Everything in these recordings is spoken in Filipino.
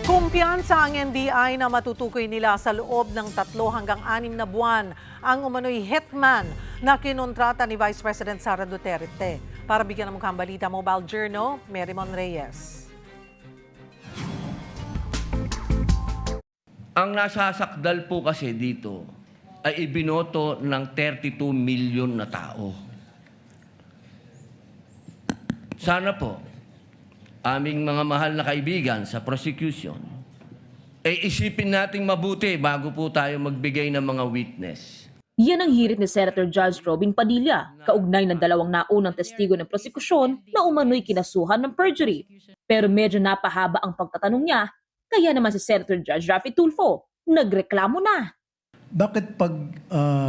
Kumpiyansa ang NBI na matutukoy nila sa loob ng 3 hanggang 6 na buwan ang umano'y hitman na kinontrata ni Vice President Sara Duterte. Para bigyan ng mukhang balita, Mobile Journal, Merymon Reyes. Ang nasasakdal po kasi dito ay ibinoto ng 32 million na tao. Sana po, aming mga mahal na kaibigan sa prosecution, isipin nating mabuti bago po tayo magbigay ng mga witness. Yan ang hirit ni Senator Judge Robin Padilla, kaugnay ng 2 naunang testigo ng prosekusyon na umano'y kinasuhan ng perjury. Pero medyo napahaba ang pagtatanong niya, kaya naman si Senator Judge Raffy Tulfo nagreklamo na. Bakit pag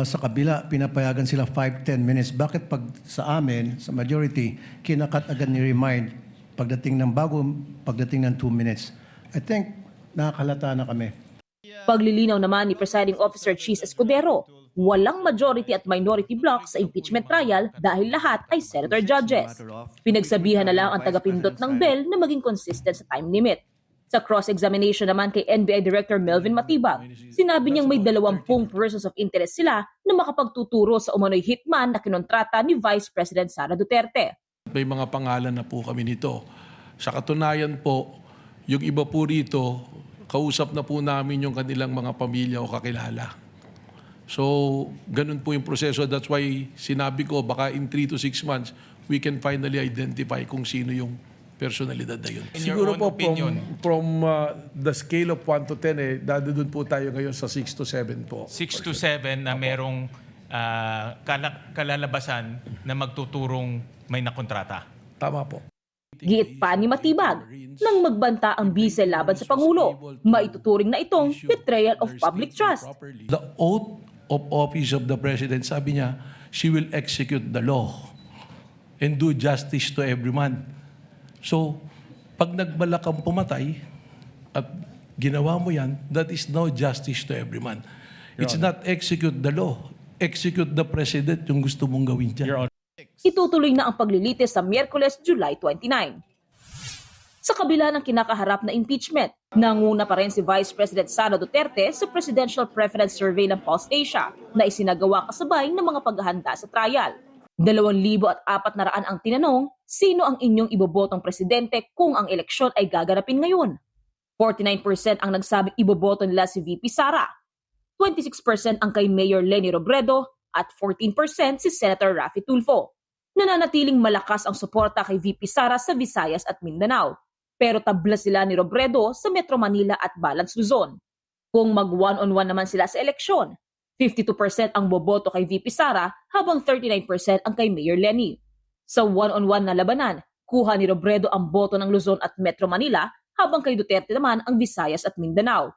sa kabila pinapayagan sila 5-10 minutes? Bakit pag sa amin, sa majority, kinakat agad ni remind pagdating ng 2 minutes? I think nakakalata na kami. Paglilinaw naman ni Presiding Officer Cheese Escudero, walang majority at minority block sa impeachment trial dahil lahat ay senator judges. Pinagsabihan na lang ang tagapindot ng bill na maging consistent sa time limit. Sa cross-examination naman kay NBI Director Melvin Matibag, sinabi niyang may 20 persons of interest sila na makapagtuturo sa umano'y hitman na kinontrata ni Vice President Sara Duterte. May mga pangalan na po kami nito. Sa katunayan po, yung iba po rito, kausap na po namin yung kanilang mga pamilya o kakilala. So, ganun po yung proseso. That's why sinabi ko, baka in 3 to 6 months, we can finally identify kung sino yung personalidad na yun. Siguro po from the scale of 1 to 10, dadudun po tayo ngayon sa 6 to 7 po. 6 to 7 na merong kalalabasan na magtuturong may nakontrata. Tama po. Giit pa ni Matibag, nang magbanta ang bise laban sa Pangulo, maituturing na itong betrayal of public trust. The oath of office of the President, sabi niya, she will execute the law and do justice to every man. So, pag nagbalak kang pumatay at ginawa mo yan, that is no justice to every man. It's not execute the law. Execute the President yung gusto mong gawin dyan. Itutuloy na ang paglilitis sa Miyerkules, July 29. Sa kabila ng kinakaharap na impeachment, nanguna pa rin si Vice President Sara Duterte sa Presidential Preference Survey ng Pulse Asia na isinagawa kasabay ng mga paghahanda sa trial. 2,400 ang tinanong, sino ang inyong ibobotong presidente kung ang eleksyon ay gaganapin ngayon? 49% ang nagsabing iboboto nila si VP Sara, 26% ang kay Mayor Leni Robredo at 14% si Senator Raffy Tulfo. Nananatiling malakas ang suporta kay VP Sara sa Visayas at Mindanao, pero tabla sila ni Robredo sa Metro Manila at Balance Luzon. Kung mag-one-on-one naman sila sa eleksyon, 52% ang boboto kay VP Sara habang 39% ang kay Mayor Leni. Sa one-on-one na labanan, kuha ni Robredo ang boto ng Luzon at Metro Manila habang kay Duterte naman ang Visayas at Mindanao.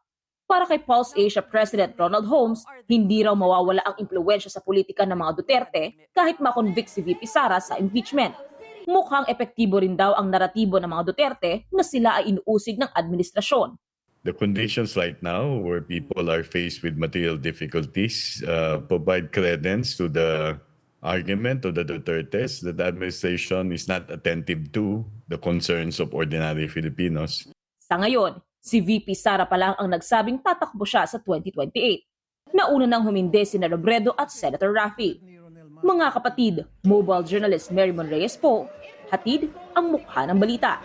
Para kay Pulse Asia President Ronald Holmes, hindi raw mawawala ang impluwensya sa politika ng mga Duterte kahit makonvict si VP Sara sa impeachment. Mukhang epektibo rin daw ang naratibo ng mga Duterte na sila ay inuusig ng administrasyon. The conditions right now where people are faced with material difficulties provide credence to the argument of the Dutertes that the administration is not attentive to the concerns of ordinary Filipinos. Sa ngayon, si VP Sara pa lang ang nagsabing tatakbo siya sa 2028. Nauna nang humindi si Robredo at Senator Raffy. Mga kapatid, mobile journalist Merymon Reyes po, hatid ang mukha ng balita.